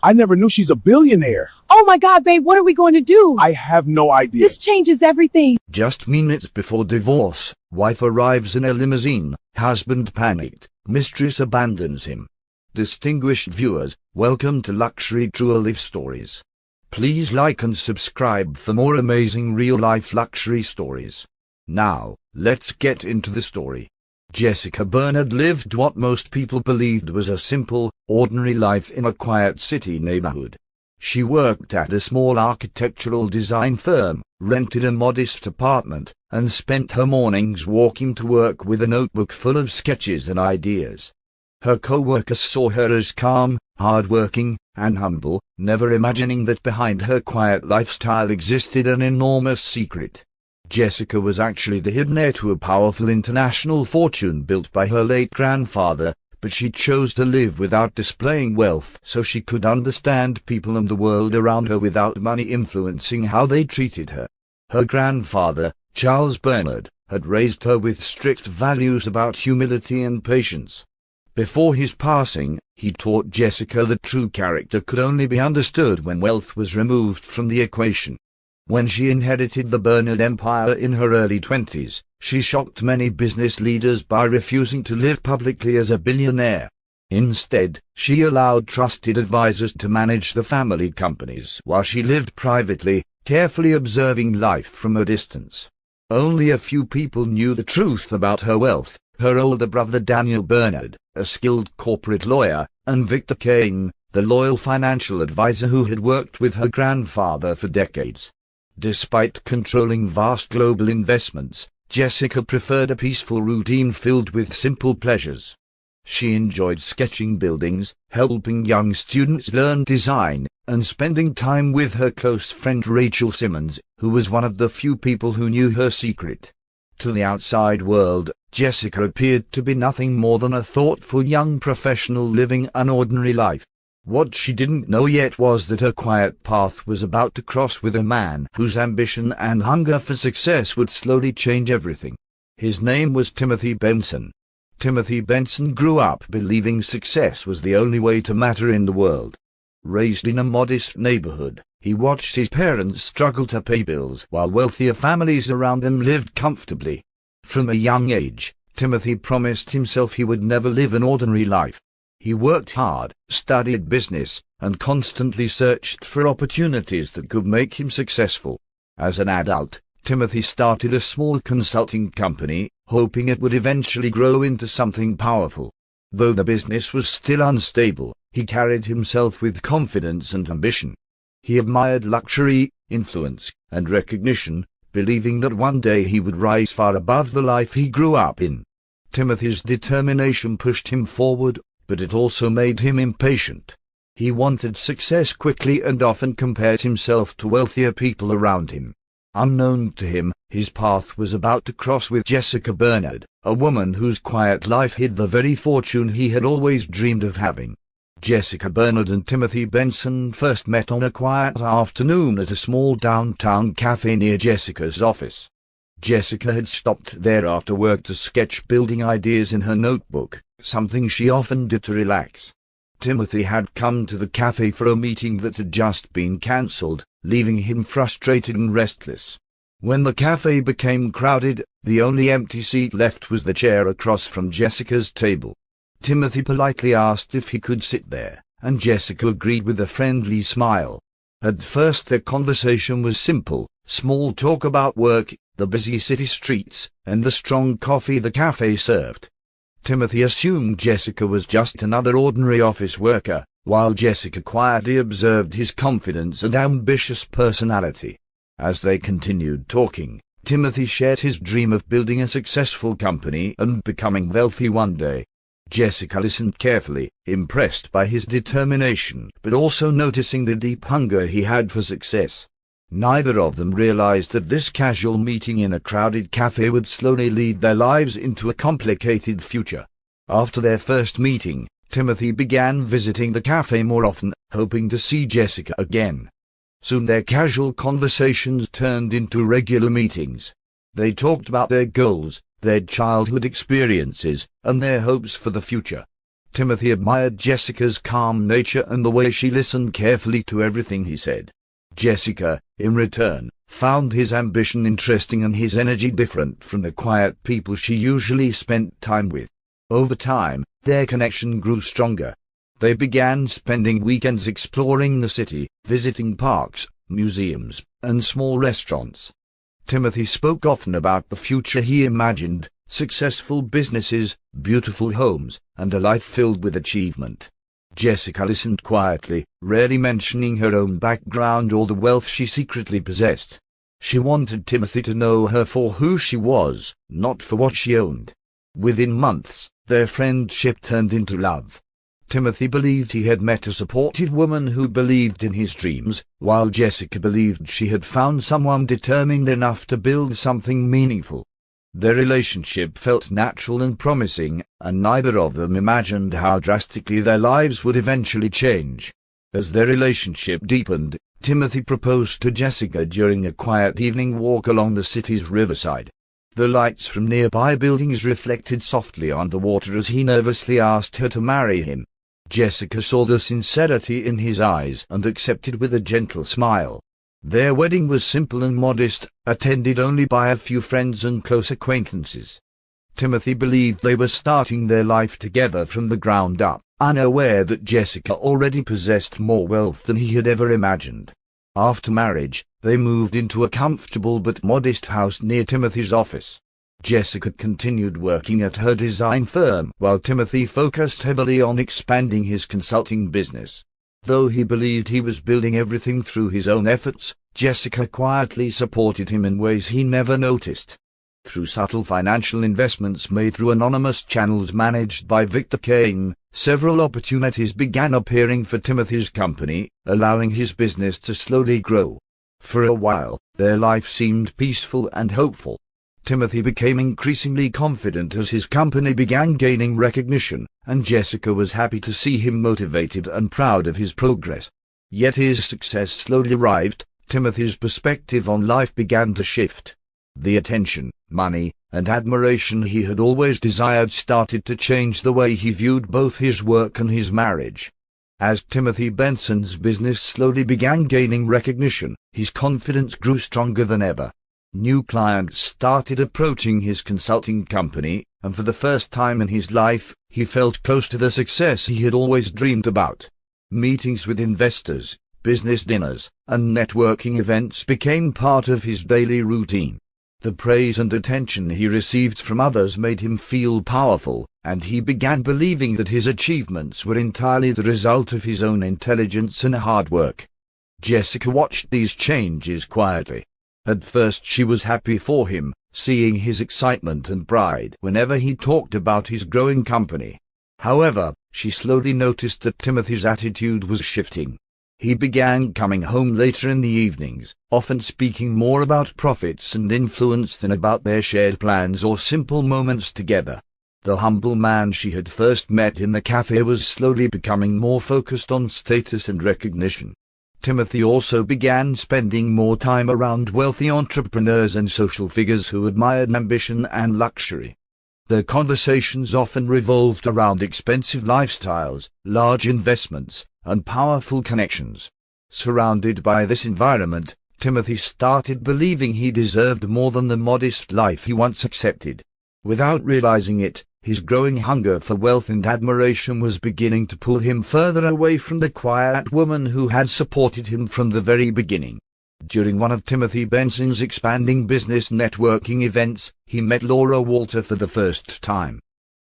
I never knew she's a billionaire. Oh my God, babe, what are we going to do? I have no idea. This changes everything. Just minutes before divorce, wife arrives in a limousine, husband panicked, mistress abandons him. Distinguished viewers, welcome to Luxury True Life Stories. Please like and subscribe for more amazing real-life luxury stories. Now, let's get into the story. Jessica Bernard lived what most people believed was a simple, ordinary life in a quiet city neighborhood. She worked at a small architectural design firm, rented a modest apartment, and spent her mornings walking to work with a notebook full of sketches and ideas. Her co-workers saw her as calm, hard-working, and humble, never imagining that behind her quiet lifestyle existed an enormous secret. Jessica was actually the hidden heir to a powerful international fortune built by her late grandfather, but she chose to live without displaying wealth so she could understand people and the world around her without money influencing how they treated her. Her grandfather, Charles Bernard, had raised her with strict values about humility and patience. Before his passing, he taught Jessica that true character could only be understood when wealth was removed from the equation. When she inherited the Bernard empire in her early 20s, she shocked many business leaders by refusing to live publicly as a billionaire. Instead, she allowed trusted advisors to manage the family companies while she lived privately, carefully observing life from a distance. Only a few people knew the truth about her wealth: her older brother Daniel Bernard, a skilled corporate lawyer, and Victor Kane, the loyal financial advisor who had worked with her grandfather for decades. Despite controlling vast global investments, Jessica preferred a peaceful routine filled with simple pleasures. She enjoyed sketching buildings, helping young students learn design, and spending time with her close friend Rachel Simmons, who was one of the few people who knew her secret. To the outside world, Jessica appeared to be nothing more than a thoughtful young professional living an ordinary life. What she didn't know yet was that her quiet path was about to cross with a man whose ambition and hunger for success would slowly change everything. His name was Timothy Benson. Timothy Benson grew up believing success was the only way to matter in the world. Raised in a modest neighborhood, he watched his parents struggle to pay bills while wealthier families around them lived comfortably. From a young age, Timothy promised himself he would never live an ordinary life. He worked hard, studied business, and constantly searched for opportunities that could make him successful. As an adult, Timothy started a small consulting company, hoping it would eventually grow into something powerful. Though the business was still unstable, he carried himself with confidence and ambition. He admired luxury, influence, and recognition, believing that one day he would rise far above the life he grew up in. Timothy's determination pushed him forward, but it also made him impatient. He wanted success quickly and often compared himself to wealthier people around him. Unknown to him, his path was about to cross with Jessica Bernard, a woman whose quiet life hid the very fortune he had always dreamed of having. Jessica Bernard and Timothy Benson first met on a quiet afternoon at a small downtown cafe near Jessica's office. Jessica had stopped there after work to sketch building ideas in her notebook, something she often did to relax. Timothy had come to the cafe for a meeting that had just been cancelled, leaving him frustrated and restless. When the cafe became crowded, the only empty seat left was the chair across from Jessica's table. Timothy politely asked if he could sit there, and Jessica agreed with a friendly smile. At first their conversation was simple, small talk about work, the busy city streets, and the strong coffee the cafe served. Timothy assumed Jessica was just another ordinary office worker, while Jessica quietly observed his confidence and ambitious personality. As they continued talking, Timothy shared his dream of building a successful company and becoming wealthy one day. Jessica listened carefully, impressed by his determination, but also noticing the deep hunger he had for success. Neither of them realized that this casual meeting in a crowded cafe would slowly lead their lives into a complicated future. After their first meeting, Timothy began visiting the cafe more often, hoping to see Jessica again. Soon their casual conversations turned into regular meetings. They talked about their goals, their childhood experiences, and their hopes for the future. Timothy admired Jessica's calm nature and the way she listened carefully to everything he said. Jessica, in return, found his ambition interesting and his energy different from the quiet people she usually spent time with. Over time, their connection grew stronger. They began spending weekends exploring the city, visiting parks, museums, and small restaurants. Timothy spoke often about the future he imagined: successful businesses, beautiful homes, and a life filled with achievement. Jessica listened quietly, rarely mentioning her own background or the wealth she secretly possessed. She wanted Timothy to know her for who she was, not for what she owned. Within months, their friendship turned into love. Timothy believed he had met a supportive woman who believed in his dreams, while Jessica believed she had found someone determined enough to build something meaningful. Their relationship felt natural and promising, and neither of them imagined how drastically their lives would eventually change. As their relationship deepened, Timothy proposed to Jessica during a quiet evening walk along the city's riverside. The lights from nearby buildings reflected softly on the water as he nervously asked her to marry him. Jessica saw the sincerity in his eyes and accepted with a gentle smile. Their wedding was simple and modest, attended only by a few friends and close acquaintances. Timothy believed they were starting their life together from the ground up, unaware that Jessica already possessed more wealth than he had ever imagined. After marriage, they moved into a comfortable but modest house near Timothy's office. Jessica continued working at her design firm, while Timothy focused heavily on expanding his consulting business. Though he believed he was building everything through his own efforts, Jessica quietly supported him in ways he never noticed. Through subtle financial investments made through anonymous channels managed by Victor Kane, several opportunities began appearing for Timothy's company, allowing his business to slowly grow. For a while, their life seemed peaceful and hopeful. Timothy became increasingly confident as his company began gaining recognition, and Jessica was happy to see him motivated and proud of his progress. Yet his success slowly arrived. Timothy's perspective on life began to shift. The attention, money, and admiration he had always desired started to change the way he viewed both his work and his marriage. As Timothy Benson's business slowly began gaining recognition, his confidence grew stronger than ever. New clients started approaching his consulting company, and for the first time in his life, he felt close to the success he had always dreamed about. Meetings with investors, business dinners, and networking events became part of his daily routine. The praise and attention he received from others made him feel powerful, and he began believing that his achievements were entirely the result of his own intelligence and hard work. Jessica watched these changes quietly. At first she was happy for him, seeing his excitement and pride whenever he talked about his growing company. However, she slowly noticed that Timothy's attitude was shifting. He began coming home later in the evenings, often speaking more about profits and influence than about their shared plans or simple moments together. The humble man she had first met in the cafe was slowly becoming more focused on status and recognition. Timothy also began spending more time around wealthy entrepreneurs and social figures who admired ambition and luxury. Their conversations often revolved around expensive lifestyles, large investments, and powerful connections. Surrounded by this environment, Timothy started believing he deserved more than the modest life he once accepted. Without realizing it, his growing hunger for wealth and admiration was beginning to pull him further away from the quiet woman who had supported him from the very beginning. During one of Timothy Benson's expanding business networking events, he met Laura Walter for the first time.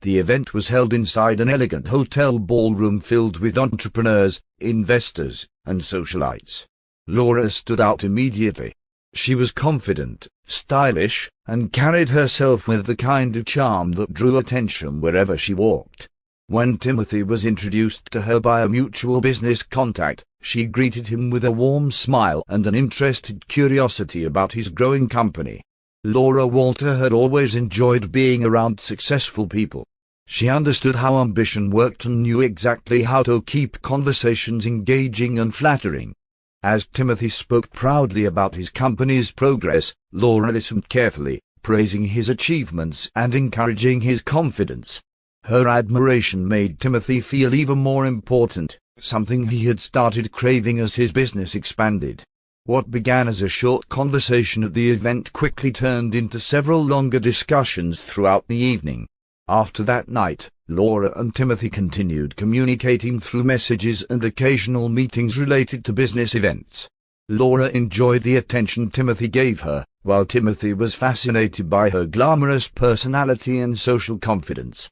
The event was held inside an elegant hotel ballroom filled with entrepreneurs, investors, and socialites. Laura stood out immediately. She was confident, stylish, and carried herself with the kind of charm that drew attention wherever she walked. When Timothy was introduced to her by a mutual business contact, she greeted him with a warm smile and an interested curiosity about his growing company. Laura Walter had always enjoyed being around successful people. She understood how ambition worked and knew exactly how to keep conversations engaging and flattering. As Timothy spoke proudly about his company's progress, Laura listened carefully, praising his achievements and encouraging his confidence. Her admiration made Timothy feel even more important, something he had started craving as his business expanded. What began as a short conversation at the event quickly turned into several longer discussions throughout the evening. After that night, Laura and Timothy continued communicating through messages and occasional meetings related to business events. Laura enjoyed the attention Timothy gave her, while Timothy was fascinated by her glamorous personality and social confidence.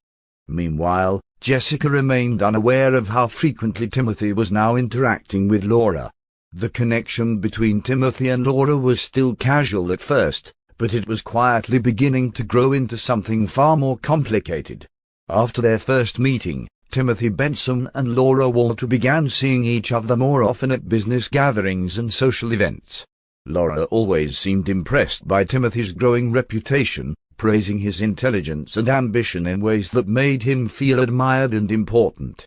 Meanwhile, Jessica remained unaware of how frequently Timothy was now interacting with Laura. The connection between Timothy and Laura was still casual at first, but it was quietly beginning to grow into something far more complicated. After their first meeting, Timothy Benson and Laura Walter began seeing each other more often at business gatherings and social events. Laura always seemed impressed by Timothy's growing reputation, praising his intelligence and ambition in ways that made him feel admired and important.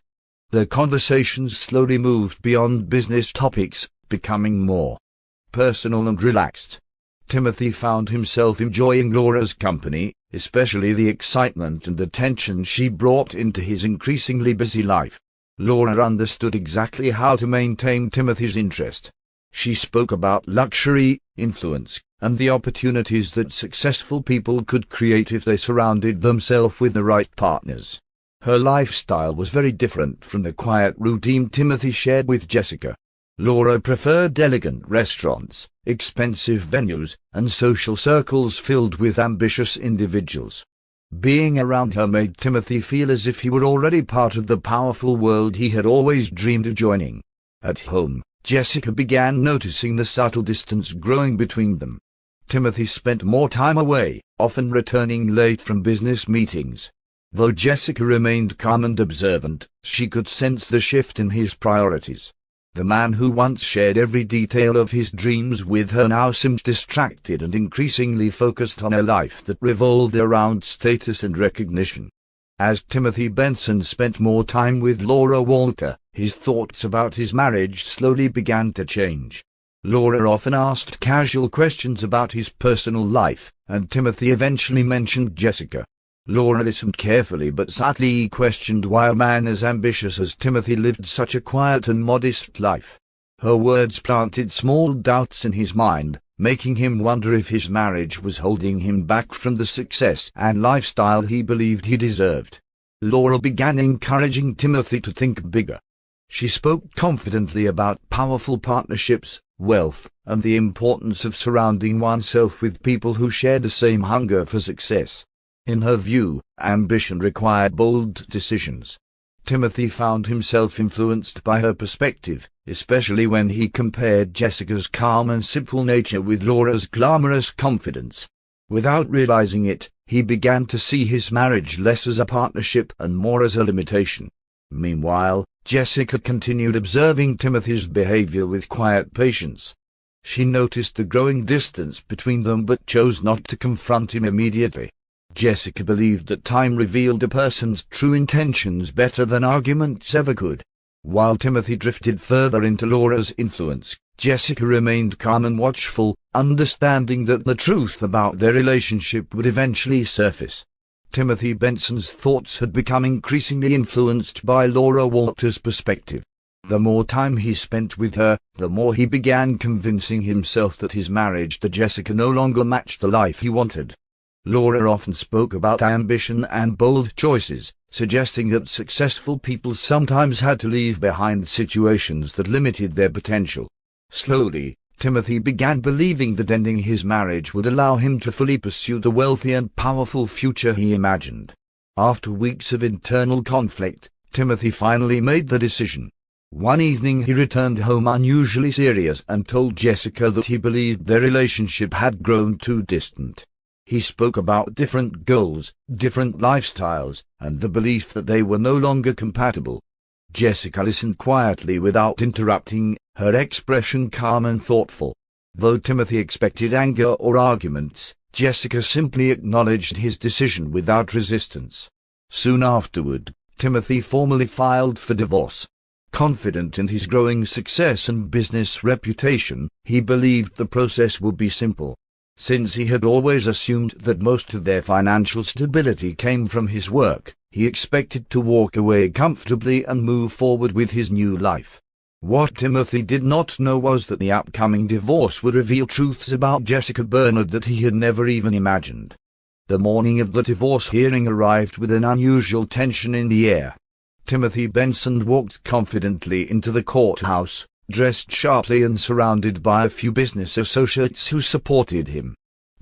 Their conversations slowly moved beyond business topics, becoming more personal and relaxed. Timothy found himself enjoying Laura's company, especially the excitement and attention she brought into his increasingly busy life. Laura understood exactly how to maintain Timothy's interest. She spoke about luxury, influence, and the opportunities that successful people could create if they surrounded themselves with the right partners. Her lifestyle was very different from the quiet routine Timothy shared with Jessica. Laura preferred elegant restaurants, expensive venues, and social circles filled with ambitious individuals. Being around her made Timothy feel as if he were already part of the powerful world he had always dreamed of joining. At home, Jessica began noticing the subtle distance growing between them. Timothy spent more time away, often returning late from business meetings. Though Jessica remained calm and observant, she could sense the shift in his priorities. The man who once shared every detail of his dreams with her now seemed distracted and increasingly focused on a life that revolved around status and recognition. As Timothy Benson spent more time with Laura Walter, his thoughts about his marriage slowly began to change. Laura often asked casual questions about his personal life, and Timothy eventually mentioned Jessica. Laura listened carefully but subtly questioned why a man as ambitious as Timothy lived such a quiet and modest life. Her words planted small doubts in his mind, making him wonder if his marriage was holding him back from the success and lifestyle he believed he deserved. Laura began encouraging Timothy to think bigger. She spoke confidently about powerful partnerships, wealth, and the importance of surrounding oneself with people who shared the same hunger for success. In her view, ambition required bold decisions. Timothy found himself influenced by her perspective, especially when he compared Jessica's calm and simple nature with Laura's glamorous confidence. Without realizing it, he began to see his marriage less as a partnership and more as a limitation. Meanwhile, Jessica continued observing Timothy's behavior with quiet patience. She noticed the growing distance between them but chose not to confront him immediately. Jessica believed that time revealed a person's true intentions better than arguments ever could. While Timothy drifted further into Laura's influence, Jessica remained calm and watchful, understanding that the truth about their relationship would eventually surface. Timothy Benson's thoughts had become increasingly influenced by Laura Walter's perspective. The more time he spent with her, the more he began convincing himself that his marriage to Jessica no longer matched the life he wanted. Laura often spoke about ambition and bold choices, suggesting that successful people sometimes had to leave behind situations that limited their potential. Slowly, Timothy began believing that ending his marriage would allow him to fully pursue the wealthy and powerful future he imagined. After weeks of internal conflict, Timothy finally made the decision. One evening he returned home unusually serious and told Jessica that he believed their relationship had grown too distant. He spoke about different goals, different lifestyles, and the belief that they were no longer compatible. Jessica listened quietly without interrupting, her expression calm and thoughtful. Though Timothy expected anger or arguments, Jessica simply acknowledged his decision without resistance. Soon afterward, Timothy formally filed for divorce. Confident in his growing success and business reputation, he believed the process would be simple. Since he had always assumed that most of their financial stability came from his work, he expected to walk away comfortably and move forward with his new life. What Timothy did not know was that the upcoming divorce would reveal truths about Jessica Bernard that he had never even imagined. The morning of the divorce hearing arrived with an unusual tension in the air. Timothy Benson walked confidently into the courthouse, dressed sharply and surrounded by a few business associates who supported him.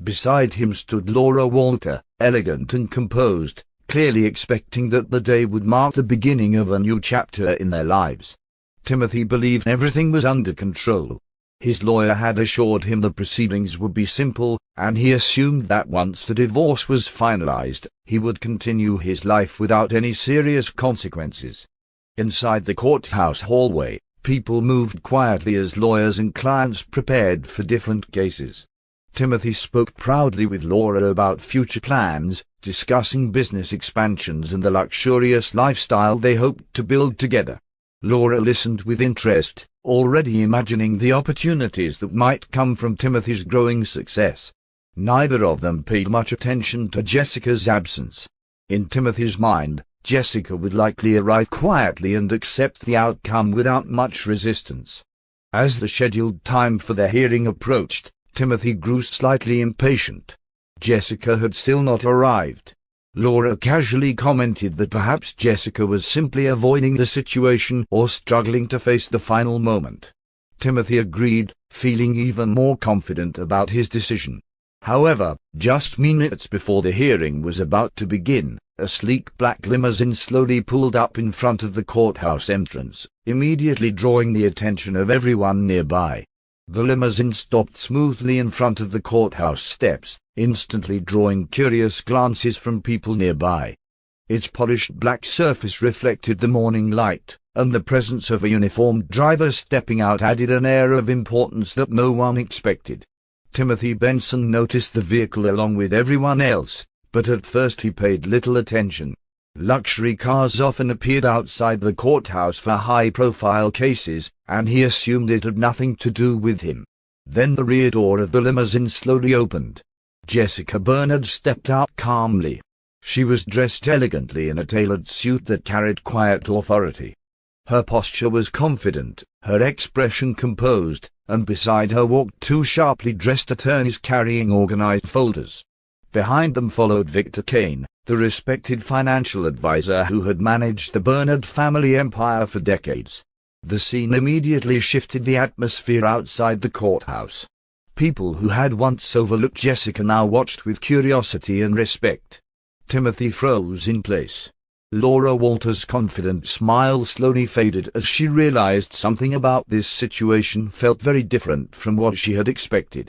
Beside him stood Laura Walter, elegant and composed, clearly expecting that the day would mark the beginning of a new chapter in their lives. Timothy believed everything was under control. His lawyer had assured him the proceedings would be simple, and he assumed that once the divorce was finalized, he would continue his life without any serious consequences. Inside the courthouse hallway, people moved quietly as lawyers and clients prepared for different cases. Timothy spoke proudly with Laura about future plans, discussing business expansions and the luxurious lifestyle they hoped to build together. Laura listened with interest, already imagining the opportunities that might come from Timothy's growing success. Neither of them paid much attention to Jessica's absence. In Timothy's mind, Jessica would likely arrive quietly and accept the outcome without much resistance. As the scheduled time for their hearing approached, Timothy grew slightly impatient. Jessica had still not arrived. Laura casually commented that perhaps Jessica was simply avoiding the situation or struggling to face the final moment. Timothy agreed, feeling even more confident about his decision. However, just minutes before the hearing was about to begin, a sleek black limousine slowly pulled up in front of the courthouse entrance, immediately drawing the attention of everyone nearby. The limousine stopped smoothly in front of the courthouse steps, instantly drawing curious glances from people nearby. Its polished black surface reflected the morning light, and the presence of a uniformed driver stepping out added an air of importance that no one expected. Timothy Benson noticed the vehicle along with everyone else, but at first he paid little attention. Luxury cars often appeared outside the courthouse for high-profile cases, and he assumed it had nothing to do with him. Then the rear door of the limousine slowly opened. Jessica Bernard stepped out calmly. She was dressed elegantly in a tailored suit that carried quiet authority. Her posture was confident, her expression composed, and beside her walked two sharply dressed attorneys carrying organized folders. Behind them followed Victor Kane, the respected financial advisor who had managed the Bernard family empire for decades. The scene immediately shifted the atmosphere outside the courthouse. People who had once overlooked Jessica now watched with curiosity and respect. Timothy froze in place. Laura Walter's confident smile slowly faded as she realized something about this situation felt very different from what she had expected.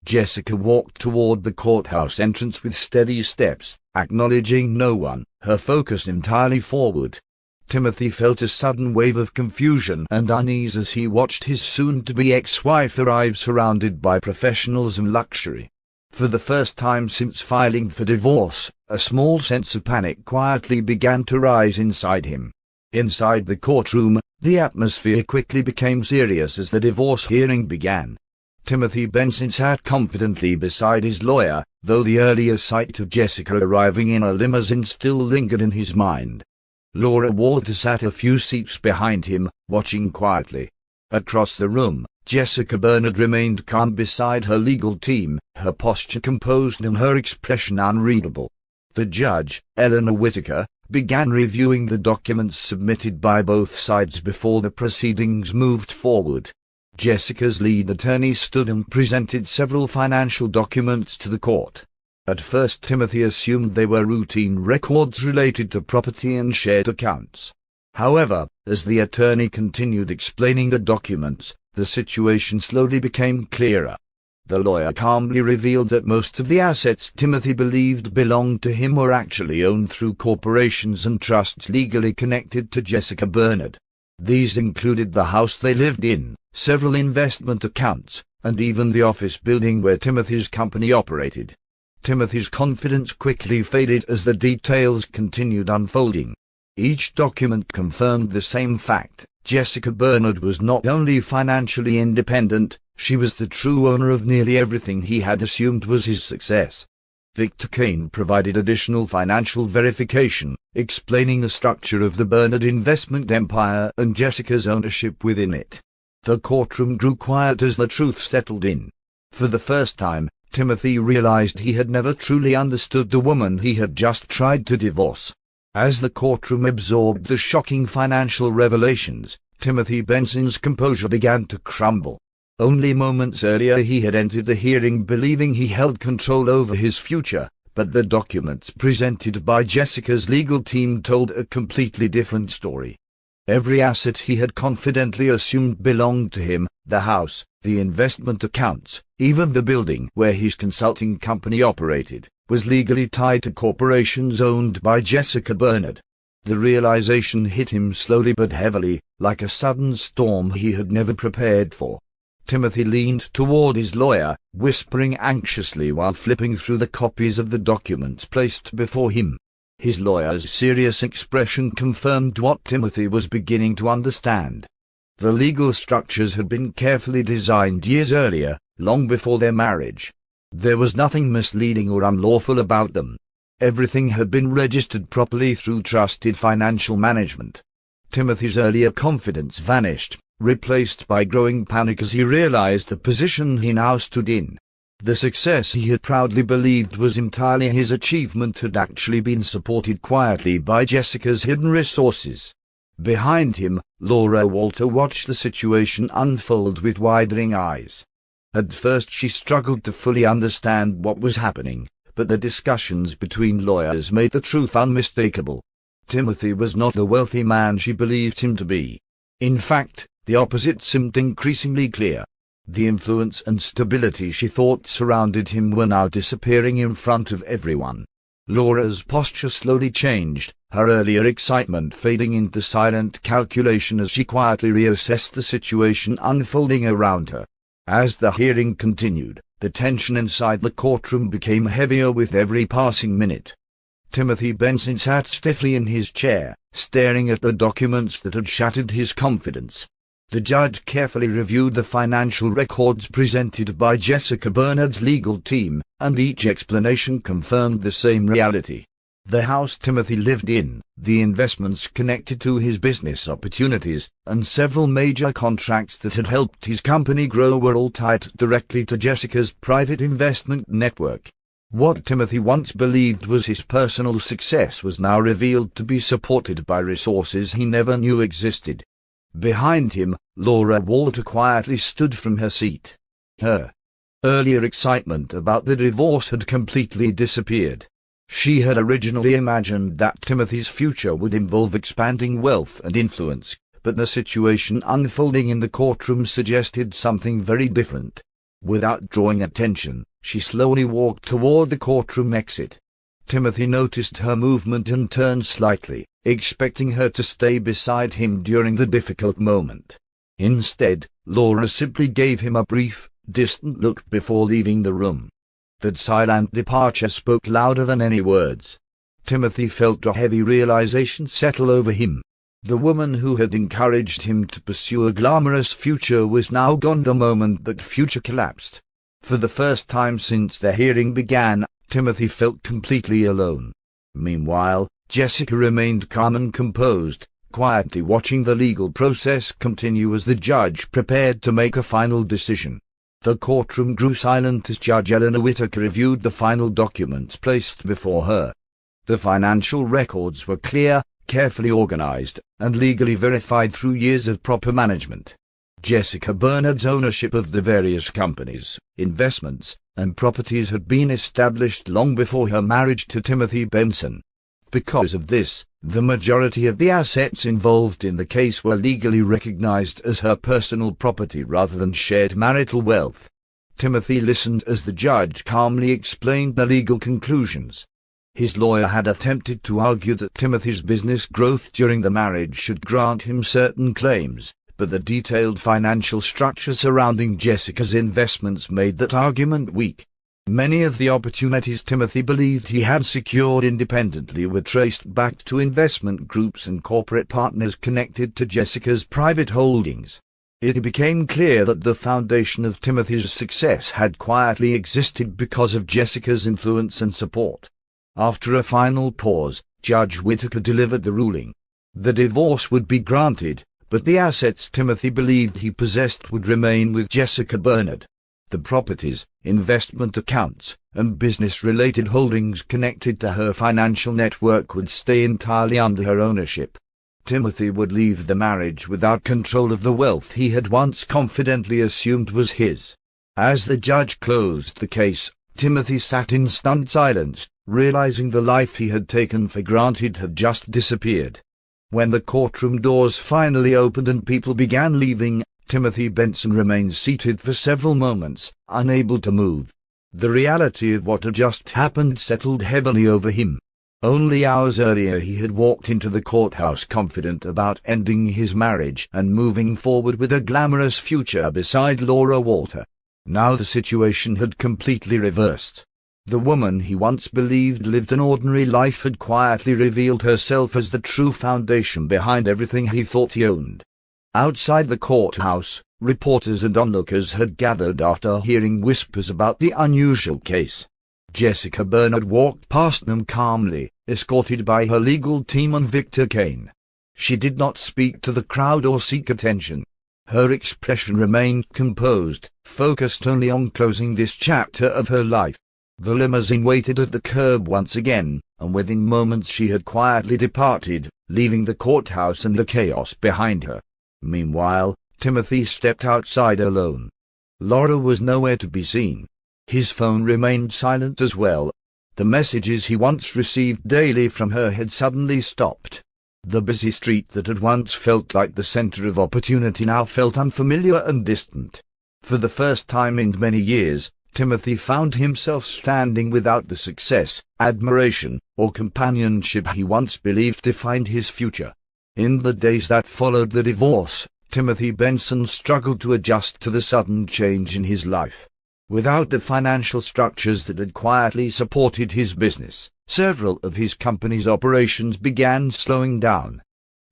Jessica walked toward the courthouse entrance with steady steps, acknowledging no one, her focus entirely forward. Timothy felt a sudden wave of confusion and unease as he watched his soon-to-be ex-wife arrive surrounded by professionals and luxury. For the first time since filing for divorce, a small sense of panic quietly began to rise inside him. Inside the courtroom, the atmosphere quickly became serious as the divorce hearing began. Timothy Benson sat confidently beside his lawyer, though the earlier sight of Jessica arriving in a limousine still lingered in his mind. Laura Walter sat a few seats behind him, watching quietly. Across the room, Jessica Bernard remained calm beside her legal team, her posture composed and her expression unreadable. The judge, Eleanor Whitaker, began reviewing the documents submitted by both sides before the proceedings moved forward. Jessica's lead attorney stood and presented several financial documents to the court. At first Timothy assumed they were routine records related to property and shared accounts. However, as the attorney continued explaining the documents, the situation slowly became clearer. The lawyer calmly revealed that most of the assets Timothy believed belonged to him were actually owned through corporations and trusts legally connected to Jessica Bernard. These included the house they lived in, several investment accounts, and even the office building where Timothy's company operated. Timothy's confidence quickly faded as the details continued unfolding. Each document confirmed the same fact: Jessica Bernard was not only financially independent, she was the true owner of nearly everything he had assumed was his success. Victor Kane provided additional financial verification, explaining the structure of the Bernard investment empire and Jessica's ownership within it. The courtroom grew quiet as the truth settled in. For the first time, Timothy realized he had never truly understood the woman he had just tried to divorce. As the courtroom absorbed the shocking financial revelations, Timothy Benson's composure began to crumble. Only moments earlier he had entered the hearing believing he held control over his future, but the documents presented by Jessica's legal team told a completely different story. Every asset he had confidently assumed belonged to him, the house, the investment accounts, even the building where his consulting company operated, was legally tied to corporations owned by Jessica Bernard. The realization hit him slowly but heavily, like a sudden storm he had never prepared for. Timothy leaned toward his lawyer, whispering anxiously while flipping through the copies of the documents placed before him. His lawyer's serious expression confirmed what Timothy was beginning to understand. The legal structures had been carefully designed years earlier, long before their marriage. There was nothing misleading or unlawful about them. Everything had been registered properly through trusted financial management. Timothy's earlier confidence vanished, replaced by growing panic as he realized the position he now stood in. The success he had proudly believed was entirely his achievement had actually been supported quietly by Jessica's hidden resources. Behind him, Laura Walter watched the situation unfold with widening eyes. At first she struggled to fully understand what was happening, but the discussions between lawyers made the truth unmistakable. Timothy was not the wealthy man she believed him to be. In fact, the opposite seemed increasingly clear. The influence and stability she thought surrounded him were now disappearing in front of everyone. Laura's posture slowly changed, her earlier excitement fading into silent calculation as she quietly reassessed the situation unfolding around her. As the hearing continued, the tension inside the courtroom became heavier with every passing minute. Timothy Benson sat stiffly in his chair, staring at the documents that had shattered his confidence. The judge carefully reviewed the financial records presented by Jessica Bernard's legal team, and each explanation confirmed the same reality. The house Timothy lived in, the investments connected to his business opportunities, and several major contracts that had helped his company grow were all tied directly to Jessica's private investment network. What Timothy once believed was his personal success was now revealed to be supported by resources he never knew existed. Behind him, Laura Walter quietly stood from her seat. Her earlier excitement about the divorce had completely disappeared. She had originally imagined that Timothy's future would involve expanding wealth and influence, but the situation unfolding in the courtroom suggested something very different. Without drawing attention, she slowly walked toward the courtroom exit. Timothy noticed her movement and turned slightly, expecting her to stay beside him during the difficult moment. Instead, Laura simply gave him a brief, distant look before leaving the room. That silent departure spoke louder than any words. Timothy felt a heavy realization settle over him. The woman who had encouraged him to pursue a glamorous future was now gone the moment that future collapsed. For the first time since the hearing began, Timothy felt completely alone. Meanwhile, Jessica remained calm and composed, quietly watching the legal process continue as the judge prepared to make a final decision. The courtroom grew silent as Judge Eleanor Whitaker reviewed the final documents placed before her. The financial records were clear, carefully organized, and legally verified through years of proper management. Jessica Bernard's ownership of the various companies, investments, and properties had been established long before her marriage to Timothy Benson. Because of this, the majority of the assets involved in the case were legally recognized as her personal property rather than shared marital wealth. Timothy listened as the judge calmly explained the legal conclusions. His lawyer had attempted to argue that Timothy's business growth during the marriage should grant him certain claims, but the detailed financial structure surrounding Jessica's investments made that argument weak. Many of the opportunities Timothy believed he had secured independently were traced back to investment groups and corporate partners connected to Jessica's private holdings. It became clear that the foundation of Timothy's success had quietly existed because of Jessica's influence and support. After a final pause, Judge Whittaker delivered the ruling. The divorce would be granted, but the assets Timothy believed he possessed would remain with Jessica Bernard. The properties, investment accounts, and business-related holdings connected to her financial network would stay entirely under her ownership. Timothy would leave the marriage without control of the wealth he had once confidently assumed was his. As the judge closed the case, Timothy sat in stunned silence, realizing the life he had taken for granted had just disappeared. When the courtroom doors finally opened and people began leaving, Timothy Benson remained seated for several moments, unable to move. The reality of what had just happened settled heavily over him. Only hours earlier he had walked into the courthouse confident about ending his marriage and moving forward with a glamorous future beside Laura Walter. Now the situation had completely reversed. The woman he once believed lived an ordinary life had quietly revealed herself as the true foundation behind everything he thought he owned. Outside the courthouse, reporters and onlookers had gathered after hearing whispers about the unusual case. Jessica Bernard walked past them calmly, escorted by her legal team and Victor Kane. She did not speak to the crowd or seek attention. Her expression remained composed, focused only on closing this chapter of her life. The limousine waited at the curb once again, and within moments she had quietly departed, leaving the courthouse and the chaos behind her. Meanwhile, Timothy stepped outside alone. Laura was nowhere to be seen. His phone remained silent as well. The messages he once received daily from her had suddenly stopped. The busy street that had once felt like the center of opportunity now felt unfamiliar and distant. For the first time in many years, Timothy found himself standing without the success, admiration, or companionship he once believed defined his future. In the days that followed the divorce, Timothy Benson struggled to adjust to the sudden change in his life. Without the financial structures that had quietly supported his business, several of his company's operations began slowing down.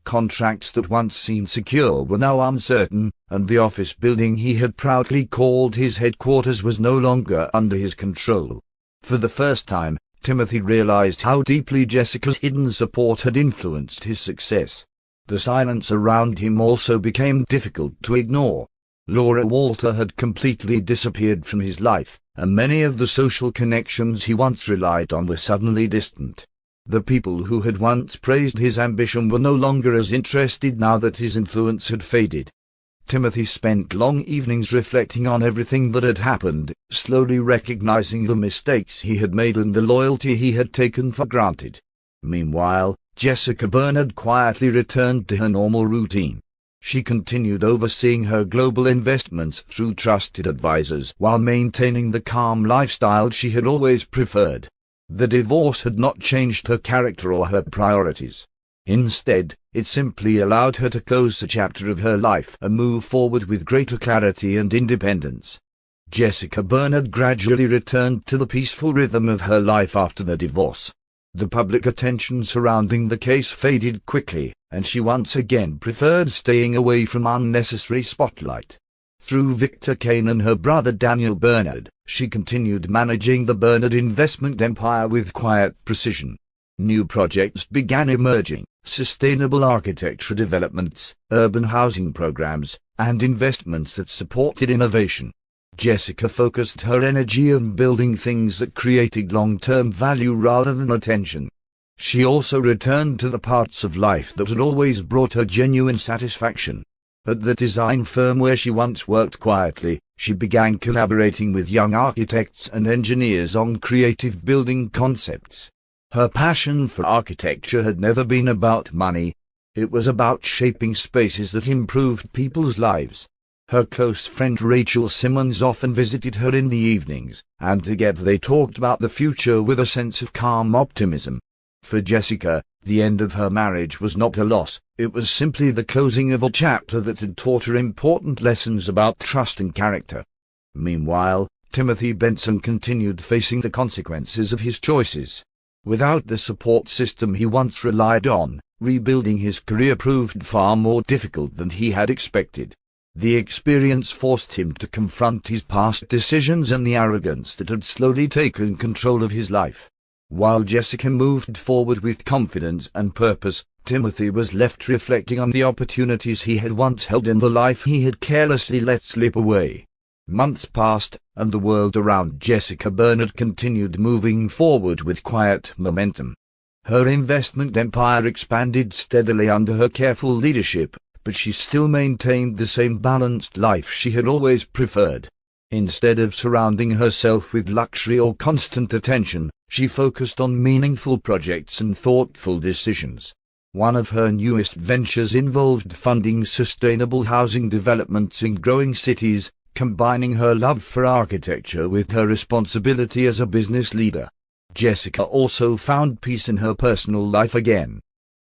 Contracts that once seemed secure were now uncertain, and the office building he had proudly called his headquarters was no longer under his control. For the first time, Timothy realized how deeply Jessica's hidden support had influenced his success. The silence around him also became difficult to ignore. Laura Walter had completely disappeared from his life, and many of the social connections he once relied on were suddenly distant. The people who had once praised his ambition were no longer as interested now that his influence had faded. Timothy spent long evenings reflecting on everything that had happened, slowly recognizing the mistakes he had made and the loyalty he had taken for granted. Meanwhile, Jessica Bernard quietly returned to her normal routine. She continued overseeing her global investments through trusted advisors while maintaining the calm lifestyle she had always preferred. The divorce had not changed her character or her priorities. Instead, it simply allowed her to close a chapter of her life and move forward with greater clarity and independence. Jessica Bernard gradually returned to the peaceful rhythm of her life after the divorce. The public attention surrounding the case faded quickly, and she once again preferred staying away from unnecessary spotlight. Through Victor Kane and her brother Daniel Bernard, she continued managing the Bernard investment empire with quiet precision. New projects began emerging: sustainable architecture developments, urban housing programs, and investments that supported innovation. Jessica focused her energy on building things that created long-term value rather than attention. She also returned to the parts of life that had always brought her genuine satisfaction. At the design firm where she once worked quietly, she began collaborating with young architects and engineers on creative building concepts. Her passion for architecture had never been about money. It was about shaping spaces that improved people's lives. Her close friend Rachel Simmons often visited her in the evenings, and together they talked about the future with a sense of calm optimism. For Jessica, the end of her marriage was not a loss, it was simply the closing of a chapter that had taught her important lessons about trust and character. Meanwhile, Timothy Benson continued facing the consequences of his choices. Without the support system he once relied on, rebuilding his career proved far more difficult than he had expected. The experience forced him to confront his past decisions and the arrogance that had slowly taken control of his life. While Jessica moved forward with confidence and purpose, Timothy was left reflecting on the opportunities he had once held and the life he had carelessly let slip away. Months passed, and the world around Jessica Bernard continued moving forward with quiet momentum. Her investment empire expanded steadily under her careful leadership, but she still maintained the same balanced life she had always preferred. Instead of surrounding herself with luxury or constant attention, she focused on meaningful projects and thoughtful decisions. One of her newest ventures involved funding sustainable housing developments in growing cities, combining her love for architecture with her responsibility as a business leader. Jessica also found peace in her personal life again.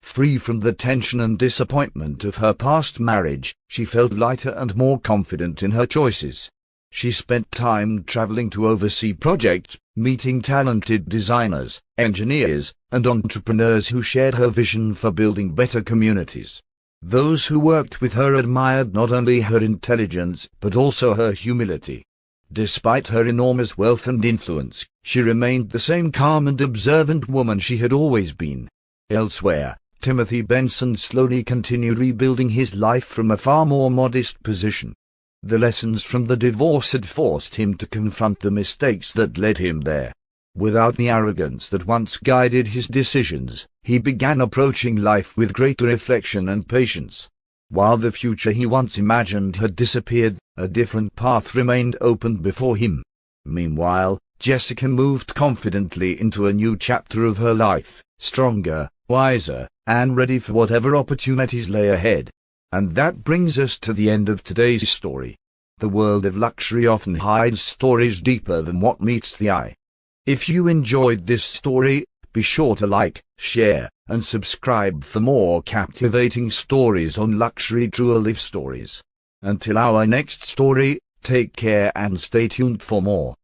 Free from the tension and disappointment of her past marriage, she felt lighter and more confident in her choices. She spent time traveling to oversee projects, meeting talented designers, engineers, and entrepreneurs who shared her vision for building better communities. Those who worked with her admired not only her intelligence but also her humility. Despite her enormous wealth and influence, she remained the same calm and observant woman she had always been. Elsewhere, Timothy Benson slowly continued rebuilding his life from a far more modest position. The lessons from the divorce had forced him to confront the mistakes that led him there. Without the arrogance that once guided his decisions, he began approaching life with greater reflection and patience. While the future he once imagined had disappeared, a different path remained open before him. Meanwhile, Jessica moved confidently into a new chapter of her life, stronger, wiser, and ready for whatever opportunities lay ahead. And that brings us to the end of today's story. The world of luxury often hides stories deeper than what meets the eye. If you enjoyed this story, be sure to like, share, and subscribe for more captivating stories on luxury jewel life stories. Until our next story, take care and stay tuned for more.